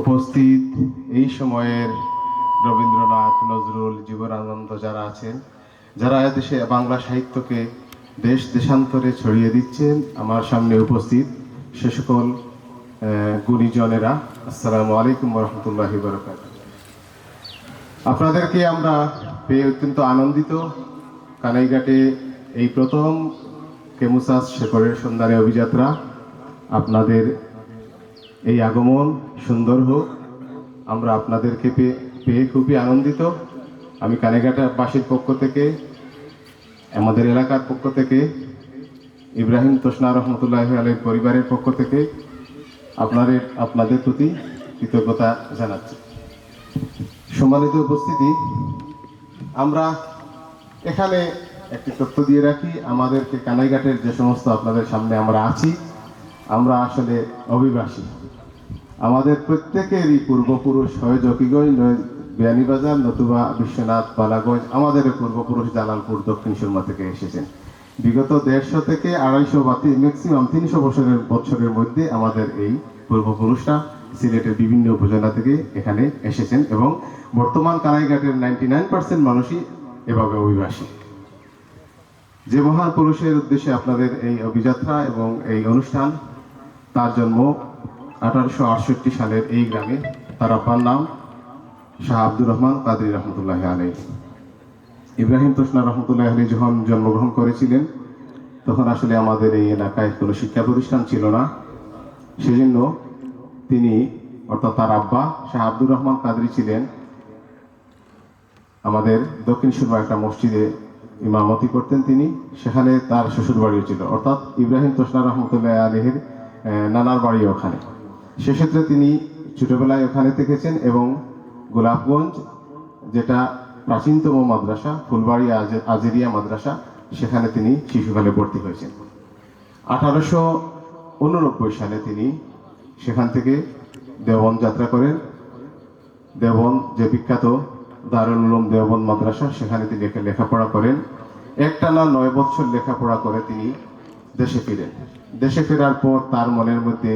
উপস্থিত এই সময়ের রবীন্দ্রনাথ, নজরুল, জীবনানন্দ যারা আছেন, যারা দেশে বাংলা সাহিত্যকে দেশ দেশান্তরে ছড়িয়ে দিচ্ছেন, আমার সামনে উপস্থিত সে সকল গুণীজনেরা, আসসালামু আলাইকুম রহমতুল্লাহি বারাকাতুহু। আপনাদেরকে আমরা পেয়ে অত্যন্ত আনন্দিত। কানাইঘাটে এই প্রথম কেমুসাস শেখরের সন্ধানে অভিযাত্রা, আপনাদের এই আগমন সুন্দর হোক। আমরা আপনাদেরকে পেয়ে খুবই আনন্দিত। আমি কানাইঘাটবাসীর পক্ষ থেকে, আমাদের এলাকার পক্ষ থেকে, ইব্রাহিম তোষনা রহমতুল্লাহি আলাইহির পরিবারের পক্ষ থেকে আপনাদের প্রতি কৃতজ্ঞতা জানাচ্ছি। সম্মানিত উপস্থিতি, আমরা এখানে একটি তথ্য দিয়ে রাখি, আমাদেরকে কানাইঘাটের যে সমস্ত আপনাদের সামনে আমরা আছি, আমরা আসলে অভিবাসী। আমাদের প্রত্যেকেরই পূর্বপুরুষ হয় জকিগঞ্জ, বিয়ানীবাজার, নতুবা বিশ্বনাথ, বালাগঞ্জ। আমাদের পূর্বপুরুষ জালালপুর দক্ষিণ সুরমা থেকে এসেছেন। বিগত 150 থেকে 250 বা ম্যাক্সিমাম 300 বছরের মধ্যে আমাদের এই পূর্বপুরুষরা সিলেটের বিভিন্ন উপজেলা থেকে এখানে এসেছেন এবং বর্তমান কানাইঘাটের 99% মানুষই এভাবে অভিবাসী। যে মহান পুরুষের উদ্দেশ্যে আপনাদের এই অভিযাত্রা এবং এই অনুষ্ঠান, তার জন্ম 1868 সালের এই গ্রামে। তার আব্বার নাম শাহ আব্দুর রহমান কাদরি রহমতুল্লাহি আলাইহি। ইব্রাহিম তোষনা রহমতুল্লাহি আলাইহি যখন জন্মগ্রহণ করেছিলেন, তখন আসলে আমাদের এই এলাকায় কোনো শিক্ষা প্রতিষ্ঠান ছিল না। সেজন্য তিনি, অর্থাৎ তার আব্বা শাহ আব্দুর রহমান কাদরি ছিলেন আমাদের দক্ষিণ সুরমা একটা মসজিদে ইমামতি করতেন তিনি। সেখানে তার শ্বশুর বাড়িও ছিল, অর্থাৎ ইব্রাহিম তোষনা রহমতুল্লাহি আলাইহির নানার বাড়ি ওখানে। সেক্ষেত্রে তিনি ছোটবেলায় ওখানে থেকেছেন এবং গোলাপগঞ্জ, যেটা প্রাচীনতম মাদ্রাসা, ফুলবাড়ি আজেরিয়া মাদ্রাসা, সেখানে তিনি শিশুকালে ভর্তি হয়েছেন। 1889 সালে তিনি সেখান থেকে দেওবন্দ যাত্রা করেন। দেওবন্দ, যে বিখ্যাত দারুল উলুম দেওবন্দ মাদ্রাসা, সেখানে তিনি লেখাপড়া করেন। একটানা 9 বছর লেখাপড়া করে তিনি দেশে ফিরেন। দেশে ফেরার পর তার মনের মধ্যে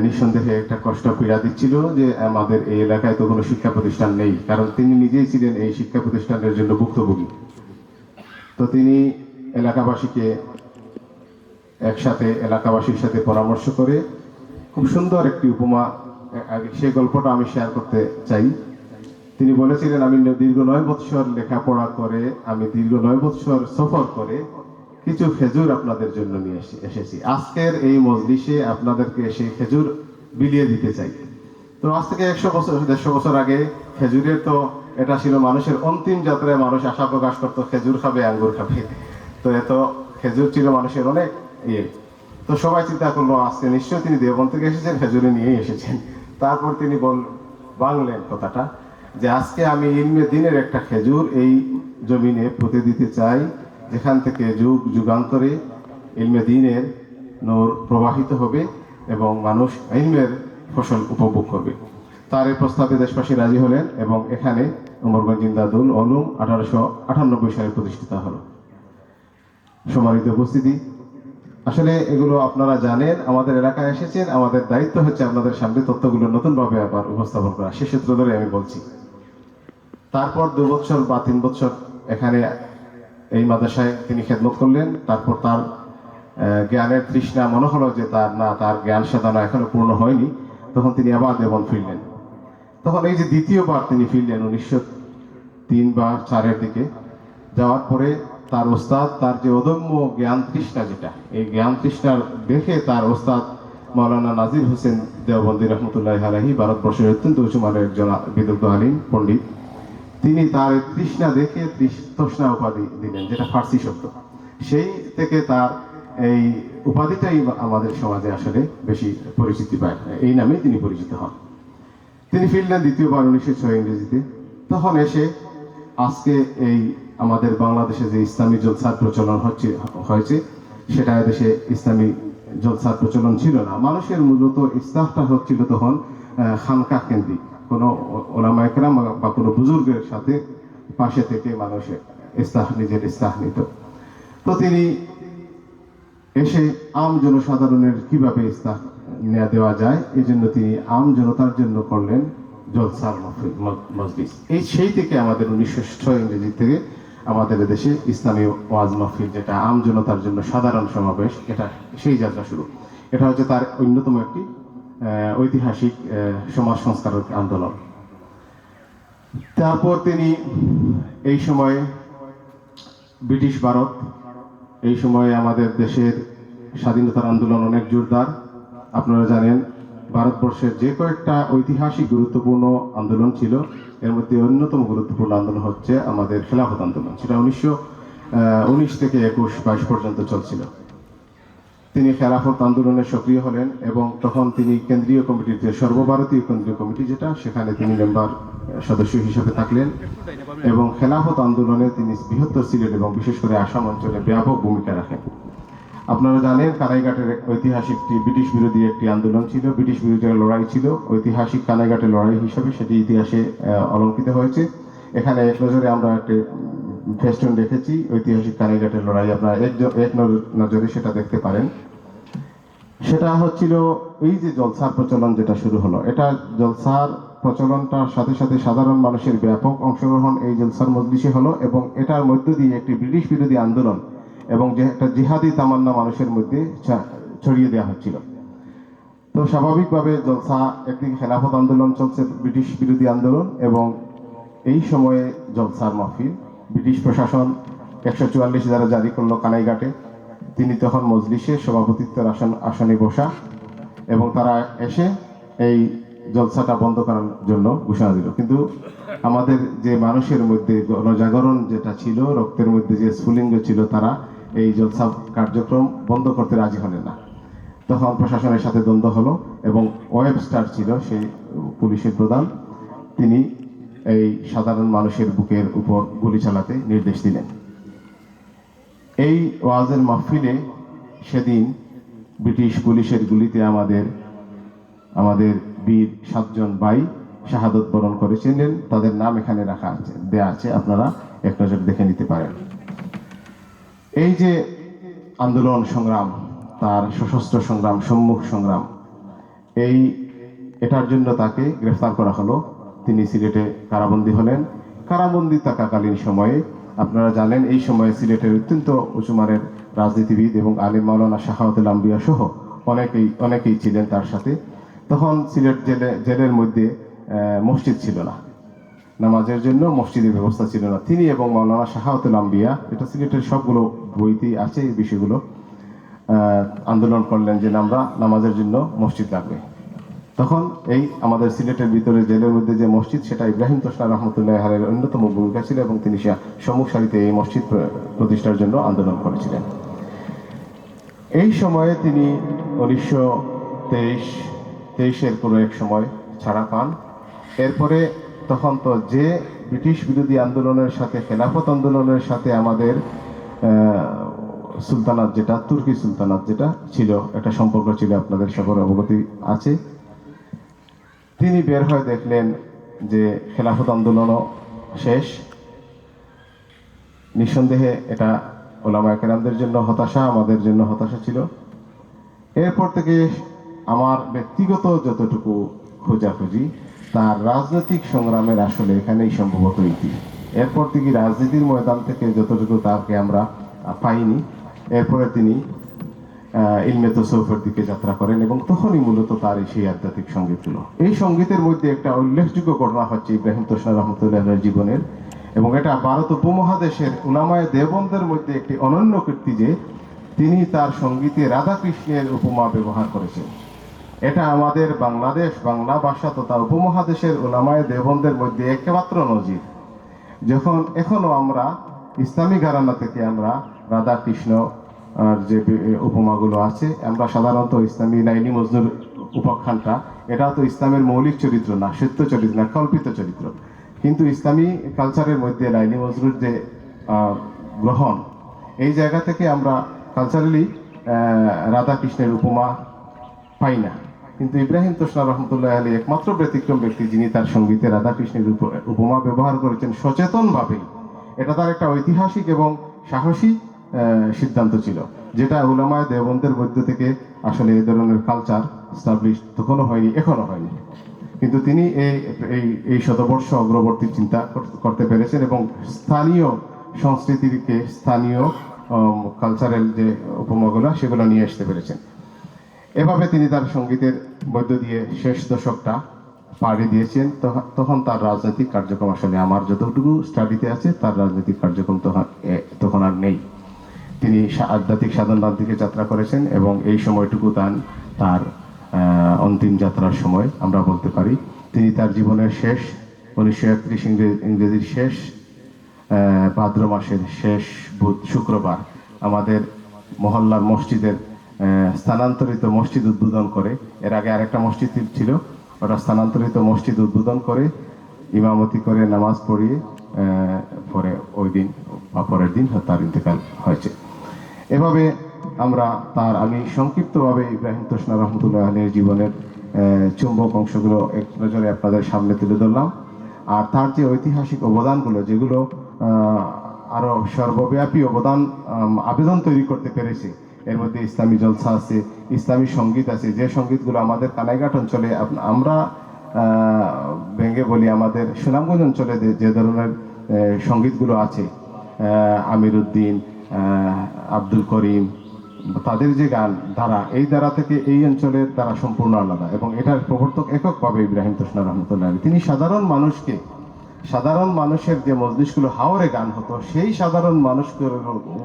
নিঃসন্দেহে একটা কষ্ট পীড়া দিচ্ছিল যে আমাদের এই এলাকায় তো কোনো শিক্ষা প্রতিষ্ঠান নেই, কারণ তিনি নিজেই ছিলেন এই শিক্ষা প্রতিষ্ঠানের জন্য ভুক্তভোগী। তো তিনি এলাকাবাসীর সাথে পরামর্শ করে খুব সুন্দর একটি উপমা, সেই গল্পটা আমি শেয়ার করতে চাই। তিনি বলেছিলেন, আমি দীর্ঘ 9 বছর লেখাপড়া করে, আমি দীর্ঘ 9 বছর সফর করে কিছু খেজুর আপনাদের জন্য নিয়ে এসেছি। আজকের এই মজলিসে আপনাদেরকে সেই খেজুর বিলিয়ে দিতে চাই। তো আজ থেকে 100 বছর আগে খেজুরের তো এটা ছিল মানুষের অন্তিম যাত্রায়, মানুষ আশা প্রকাশ করতো খেজুর খাবে, আঙ্গুর খাবে। তো এত খেজুর ছিল মানুষের অনেক ইয়ে। তো সবাই চিন্তা করলো আজকে নিশ্চয়ই তিনি দেওবন্দ থেকে এসেছেন, খেজুরে নিয়েই এসেছেন। তারপর তিনি বাংলেন কথাটা যে আজকে আমি ইলমে দিনের একটা খেজুর এই জমিনে পুঁতে দিতে চাই, যেখান থেকে যুগ যুগান্তরে ইলমে দিনের নূর প্রবাহিত হবে এবং মানুষ ইলমের ফসল উপভোগ করবে। তার এই প্রস্তাবে দেশবাসী রাজি হলেন এবং এখানে উমরগঞ্জ ইমদাদুল উলুম 1898 সালে প্রতিষ্ঠিত হলো। সম্মানিত উপস্থিতি, আসলে এগুলো আপনারা জানেন, আমাদের এলাকায় এসেছেন, আমাদের দায়িত্ব হচ্ছে আপনাদের সামনে তথ্যগুলো নতুনভাবে আবার উপস্থাপন করা। সে সূত্র ধরে আমি বলছি। তারপর 2 বছর বা 3 বছর এখানে এই মাদ্রাসায় তিনি খেদমত করলেন। তারপর তার জ্ঞানের তৃষ্ণা মনে হলো যে তার জ্ঞান সাধনা এখনো পূর্ণ হয়নি। তখন তিনি আবার দেওবন্দ ফিরলেন। তখন এই যে দ্বিতীয়বার তিনি ফিরলেন 1903 বা 4-এর দিকে যাওয়ার পরে তার ওস্তাদ, তার যে অদম্য জ্ঞান তৃষ্ণা, যেটা এই জ্ঞান তৃষ্ণার দেখে তার ওস্তাদ মাওলানা নাজির হোসেন দেওবন্দি রহমতুল্লাহি আলাইহি, ভারতবর্ষের অত্যন্ত উঁচুমানের একজন বিদগ্ধ আলিম পণ্ডিত, তিনি তার তৃষ্ণা দেখে তৃষ্ণা উপাধি দিলেন, যেটা ফার্সি শব্দ। সেই থেকে তার এই উপাধিটাই আমাদের সমাজে আসলে বেশি পরিচিতি পায়, এই নামেই তিনি পরিচিত হন। তিনি ফিরলেন দ্বিতীয়বার 1906 ইংরেজিতে। তখন এসে আজকে এই আমাদের বাংলাদেশে যে ইসলামী জলসার প্রচলন হয়েছে, সেটা দেশে ইসলামী জলসার প্রচলন ছিল না। মানুষের মূলত ইসলাহটা হচ্ছিল তখন খানকা কেন্দ্রিক, কোনো ওলামায়ে কেরাম বা কোনো বুজুর্গের সাথে পাশে থেকে মানুষের নিজের ইসলাহ নিত। তো তিনি এসে আম জনসাধারণের কিভাবে ইসলাহ দেওয়া যায়, এই জন্য তিনি আম জনতার জন্য করলেন জলসার মজলিস। এই সেই থেকে আমাদের 1906 ইংরেজি থেকে আমাদের দেশে ইসলামী ওয়াজ মাহফিল, যেটা আম জনতার জন্য সাধারণ সমাবেশ, এটা সেই যাত্রা শুরু। এটা হচ্ছে তার অন্যতম একটি ঐতিহাসিক সমাজ সংস্কারক আন্দোলন। তারপর তিনি এই সময়ে ব্রিটিশ ভারত, এই সময়ে আমাদের দেশের স্বাধীনতার আন্দোলন অনেক জোরদার। আপনারা জানেন ভারতবর্ষের যে কয়েকটা ঐতিহাসিক গুরুত্বপূর্ণ আন্দোলন ছিল, এর মধ্যে অন্যতম গুরুত্বপূর্ণ আন্দোলন হচ্ছে আমাদের খেলাফত আন্দোলন, সেটা 1919 থেকে 21-22 পর্যন্ত চলছিল। তিনি খেলাফত আন্দোলনে সক্রিয় হলেন এবং তখন তিনি কেন্দ্রীয় কমিটির, যে সর্বভারতীয় কেন্দ্রীয় কমিটি যেটা, সেখানে তিনি মেম্বার সদস্য হিসেবে থাকলেন এবং খেলাফত আন্দোলনে তিনি বৃহত্তর সিলেট এবং বিশেষ করে আসাম অঞ্চলে ব্যাপক ভূমিকা রাখেন। আপনারা জানেন কানাইঘাটের ঐতিহাসিক ব্রিটিশ বিরোধী একটি আন্দোলন ছিল, ব্রিটিশ বিরোধী লড়াই ছিল, ঐতিহাসিক কানাইঘাটের লড়াই হিসেবে সেটি ইতিহাসে অলঙ্কিত হয়েছে। এখানে এক নজরে আমরা একটি ফেস্টুন দেখেছি, ঐতিহাসিক কানাইঘাটের লড়াই, আপনারা এক নজরে সেটা দেখতে পারেন। সেটা হচ্ছিল এই যে জলসার প্রচলন যেটা শুরু হলো, এটা জলসার প্রচলনটার সাথে সাথে সাধারণ মানুষের ব্যাপক অংশগ্রহণ এই জলসার মজলিসে হলো এবং এটার মধ্য দিয়ে একটি ব্রিটিশ বিরোধী আন্দোলন এবং যে একটা জিহাদি তামান্না মানুষের মধ্যে ছড়িয়ে দেওয়া হচ্ছিল। তো স্বাভাবিকভাবে জলসা, একদিকে খেলাফত আন্দোলন চলছে, ব্রিটিশ বিরোধী আন্দোলন, এবং এই সময়ে জলসার মাহফিল। ব্রিটিশ প্রশাসন 144 ধারা জারি করলো কানাইঘাটে। তিনি তখন মজলিসে সভাপতিত্বের আসনে বসা এবং তারা এসে এই জলসাটা বন্ধ করার জন্য ঘোষণা দিল। কিন্তু আমাদের যে মানুষের মধ্যে গণজাগরণ যেটা ছিল, রক্তের মধ্যে যে স্ফুলিঙ্গ ছিল, তারা এই জলসা কার্যক্রম বন্ধ করতে রাজি হলেন না। তখন প্রশাসনের সাথে দ্বন্দ্ব হলো এবং ওয়েবস্টার ছিল সেই পুলিশের প্রধান, তিনি এই সাধারণ মানুষের বুকের উপর গুলি চালাতে নির্দেশ দিলেন। এই ওয়াজের মাহফিলে সেদিন ব্রিটিশ পুলিশের গুলিতে আমাদের বীর 7 জন ভাই শাহাদত বরণ করেছিলেন। তাদের নাম এখানে দেয়া আছে, আপনারা এক নজর দেখে নিতে পারেন। এই যে আন্দোলন সংগ্রাম, তার সশস্ত্র সংগ্রাম, সম্মুখ সংগ্রাম, এটার জন্য তাকে গ্রেফতার করা হলো। তিনি সিলেটে কারাবন্দী হলেন। কারাবন্দী থাকাকালীন সময়ে আপনারা জানেন এই সময়ে সিলেটের অত্যন্ত উঁচুমানের রাজনীতিবিদ এবং আলিম মাওলানা শাখাওয়াতুল আম্বিয়া সহ অনেকেই ছিলেন তার সাথে। তখন সিলেট জেলের মধ্যে মসজিদ ছিল না, নামাজের জন্য মসজিদের ব্যবস্থা ছিল না। তিনি এবং মাওলানা শাখাওয়াতুল আম্বিয়া, এটা সিলেটের সবগুলো বইতেই আছে এই বিষয়গুলো, আন্দোলন করলেন যে আমরা নামাজের জন্য মসজিদ লাগবে। তখন এই আমাদের সিলেটের ভিতরে জেলের মধ্যে যে মসজিদ, সেটা ইব্রাহিম তোষরা রহমতুল্লাহ আলাইহির অন্যতম ভূমিকা ছিল এবং তিনি সম্মুখ সারিতে এই মসজিদ প্রতিষ্ঠার জন্য আন্দোলন করেছিলেন। এই সময়ে তিনি 1923-এর কোনো এক সময় ছাড়া পান। এরপরে তখন তো যে ব্রিটিশ বিরোধী আন্দোলনের সাথে, খেলাফত আন্দোলনের সাথে আমাদের সুলতানাত, যেটা তুর্কি সুলতানাত যেটা ছিল, একটা সম্পর্ক ছিল, আপনাদের সবার অবগতি আছে। তিনি বের হয়ে দেখলেন যে খেলাফত আন্দোলনও শেষ। নিঃসন্দেহে এটা ওলামায়ে কেরামদের জন্য হতাশা, আমাদের জন্য হতাশা ছিল। এরপর থেকে আমার ব্যক্তিগত যতটুকু খোঁজাখুঁজি, তার রাজনৈতিক সংগ্রামের আসলে এখানেই সম্ভবত ইতি। এরপর থেকে রাজনীতির ময়দান থেকে যতটুকু তাকে আমরা পাইনি। এরপরে তিনি ইলমে তাসাউফের দিকে যাত্রা করেন এবং তখনই মূলত তার সেই আধ্যাত্মিক সঙ্গীতগুলো। এই সঙ্গীতের মধ্যে একটা উল্লেখযোগ্য ঘটনা হচ্ছে ইব্রাহিম তোষরা রহমতুল্লাহ জীবনের, এবং এটা ভারত উপমহাদেশের উলামায়ে দেওবন্দের মধ্যে একটি অনন্য কীর্তি যে তিনি তার সঙ্গীতে রাধাকৃষ্ণের উপমা ব্যবহার করেছেন। এটা আমাদের বাংলাদেশ, বাংলা ভাষা তথা উপমহাদেশের উলামায়ে দেওবন্দের মধ্যে একমাত্র নজির। যখন এখনো আমরা ইসলামী ঘরানা থেকে আমরা রাধাকৃষ্ণ যে উপমাগুলো আছে, আমরা সাধারণত ইসলামী লাইলি মজনুর উপাখ্যানটা, এটা তো ইসলামের মৌলিক চরিত্র না, সত্য চরিত্র না, কল্পিত চরিত্র। কিন্তু ইসলামী কালচারের মধ্যে লাইলি মজনুর যে গ্রহণ, এই জায়গা থেকে আমরা কালচারালি রাধাকৃষ্ণের উপমা পাই না। কিন্তু ইব্রাহিম তোষরা রহমতুল্লাহ আলাইহি একমাত্র ব্যতিক্রম ব্যক্তি যিনি তার সঙ্গীতে রাধাকৃষ্ণের উপমা ব্যবহার করেছেন সচেতনভাবে। এটা তার একটা ঐতিহাসিক এবং সাহসী সিদ্ধান্ত ছিল, যেটা উলামায়ে দেওবন্দের মধ্য থেকে আসলে এই ধরনের কালচার স্টাবলিশ তখনও হয়নি, এখনো হয়নি, কিন্তু তিনি এই শতবর্ষ অগ্রবর্তী চিন্তা করতে পেরেছেন এবং স্থানীয় সংস্কৃতিকে, স্থানীয় কালচারাল যে উপমাগুলো সেগুলো নিয়ে আসতে পেরেছেন। এভাবে তিনি তার সঙ্গীতের মধ্য দিয়ে শেষ দশকটা পাড়ি দিয়েছেন। তখন তার রাজনৈতিক কার্যক্রম, আসলে আমার যতটুকু স্টাডিতে আছে, তার রাজনৈতিক কার্যক্রম তখন আর নেই। তিনি আধ্যাত্মিক সাধনার দিকে যাত্রা করেছেন এবং এই সময়টুকু তার অন্তিম যাত্রার সময় আমরা বলতে পারি। তিনি তার জীবনের শেষ 1931 ইংরেজির শেষ ভাদ্র মাসের শেষ শুক্রবার আমাদের মহল্লার মসজিদের স্থানান্তরিত মসজিদ উদ্বোধন করে, এর আগে আরেকটা মসজিদ ছিল, ওটা স্থানান্তরিত মসজিদ উদ্বোধন করে ইমামতি করে নামাজ পড়িয়ে পরে ওই দিন বা পরের দিন তার ইন্তেকাল হয়েছে। এভাবে আমি সংক্ষিপ্তভাবে ইব্রাহিম তোষণা রহমতুল্লাহ আলাইহির জীবনের চুম্বক অংশগুলো এক নজরে আপনাদের সামনে তুলে ধরলাম। আর তার যে ঐতিহাসিক অবদানগুলো, যেগুলো আরো সর্বব্যাপী আবেদন তৈরি করতে পেরেছে, এর মধ্যে ইসলামী জলসা আছে, ইসলামী সঙ্গীত আছে, যে সঙ্গীতগুলো আমাদের কানাইঘাট অঞ্চলে, আমরা ভেঙে বলি আমাদের সুনামগঞ্জ অঞ্চলে যে ধরনের সঙ্গীতগুলো আছে, আমির উদ্দিন, আব্দুল করিম, তাদের যে গান ধারা, এই ধারা থেকে এই অঞ্চলের দ্বারা সম্পূর্ণ আলাদা এবং এটার প্রবর্তক এককভাবে ইব্রাহিম তোষণা রহমতুল্লাহ আলাইহি। তিনি সাধারণ মানুষের যে মজলিসগুলো হাওরে গান হতো, সেই সাধারণ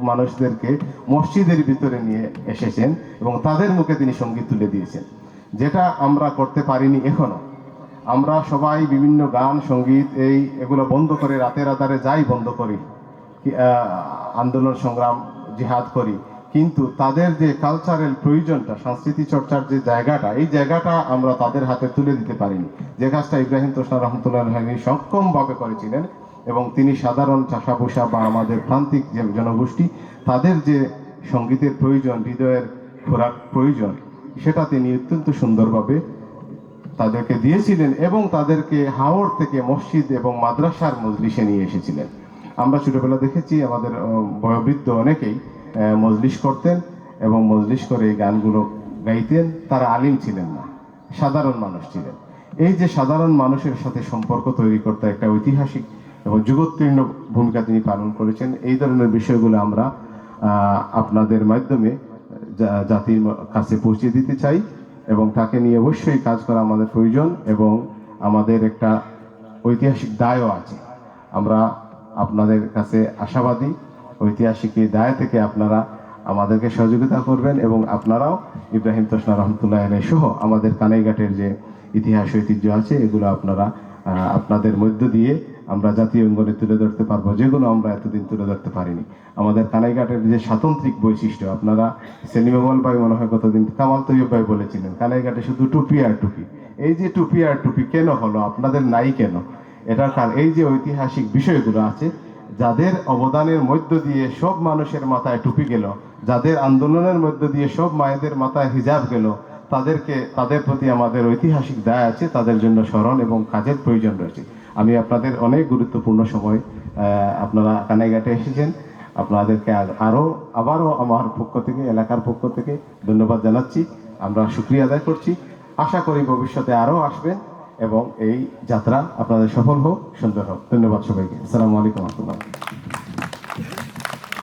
মানুষদেরকে মসজিদের ভিতরে নিয়ে এসেছেন এবং তাদের মুখে তিনি সঙ্গীত তুলে দিয়েছেন, যেটা আমরা করতে পারিনি এখনো। আমরা সবাই বিভিন্ন গান সঙ্গীত এগুলো বন্ধ করে রাতের আধারে যাই বন্ধ করি, আন্দোলন সংগ্রাম জিহাদ করি, কিন্তু তাদের যে কালচারাল প্রয়োজনটা, সংস্কৃতি চর্চার যে জায়গাটা, এই জায়গাটা আমরা তাদের হাতে তুলে দিতে পারিনি, যে কাজটা ইব্রাহিম তোষণা রহমতুল্লাহ আলাইহি সক্ষমভাবে করেছিলেন। এবং তিনি সাধারণ চাষাভূষা বা আমাদের প্রান্তিক যে জনগোষ্ঠী, তাদের যে সঙ্গীতের প্রয়োজন, হৃদয়ের খোরাক প্রয়োজন, সেটা তিনি অত্যন্ত সুন্দরভাবে তাদেরকে দিয়েছিলেন এবং তাদেরকে হাওর থেকে মসজিদ এবং মাদ্রাসার মজলিসে নিয়ে এসেছিলেন। আমরা ছোটবেলা দেখেছি আমাদের বয়োবৃদ্ধ অনেকেই মজলিস করতেন এবং মজলিস করে এই গানগুলো গাইতেন। তারা আলিম ছিলেন না, সাধারণ মানুষ ছিলেন। এই যে সাধারণ মানুষের সাথে সম্পর্ক তৈরি করতে একটা ঐতিহাসিক এবং যুগোত্তীর্ণ ভূমিকা তিনি পালন করেছেন। এই ধরনের বিষয়গুলো আমরা আপনাদের মাধ্যমে জাতির কাছে পৌঁছে দিতে চাই এবং তাকে নিয়ে অবশ্যই কাজ করা আমাদের প্রয়োজন এবং আমাদের একটা ঐতিহাসিক দায়ও আছে। আমরা আপনাদের কাছে আশাবাদী, ঐতিহাসিক এই দায় থেকে আপনারা আমাদেরকে সহযোগিতা করবেন এবং আপনারাও ইব্রাহিম তোষণা রহমতুল্লাহ আলাইহি সহ আমাদের কানাইঘাটের যে ইতিহাস ঐতিহ্য আছে, এগুলো আপনারা আপনাদের মধ্য দিয়ে আমরা জাতীয় অঙ্গনে তুলে ধরতে পারবো, যেগুলো আমরা এতদিন তুলে ধরতে পারিনি। আমাদের কানাইঘাটের যে স্বাতন্ত্রিক বৈশিষ্ট্য, আপনারা সেলিমাল ভাই মনে হয় কতদিন, কামাল তৈয়ব ভাই বলেছিলেন কানাইঘাটে শুধু টুপি আর টুপি। এই যে টুপি আর টুপি কেন হলো, আপনাদের নাই কেন? এটার কারণ এই যে ঐতিহাসিক বিষয়গুলো আছে, যাদের অবদানের মধ্য দিয়ে সব মানুষের মাথায় টুপি গেল, যাদের আন্দোলনের মধ্য দিয়ে সব মায়েদের মাথায় হিজাব গেল, তাদের প্রতি আমাদের ঐতিহাসিক দায় আছে, তাদের জন্য স্মরণ এবং কাজের প্রয়োজন রয়েছে। আমি আপনাদের অনেক গুরুত্বপূর্ণ সময় আপনারা কানাইঘাটে এসেছেন, আপনাদেরকে আবারও আমার পক্ষ থেকে, এলাকার পক্ষ থেকে ধন্যবাদ জানাচ্ছি। আমরা শুকরিয়া আদায় করছি। আশা করি ভবিষ্যতে আরও আসবেন এবং এই যাত্রা আপনাদের সফল হোক, সুন্দর হোক। ধন্যবাদ সবাইকে। আসসালামু আলাইকুম রহমতুল্লাহ।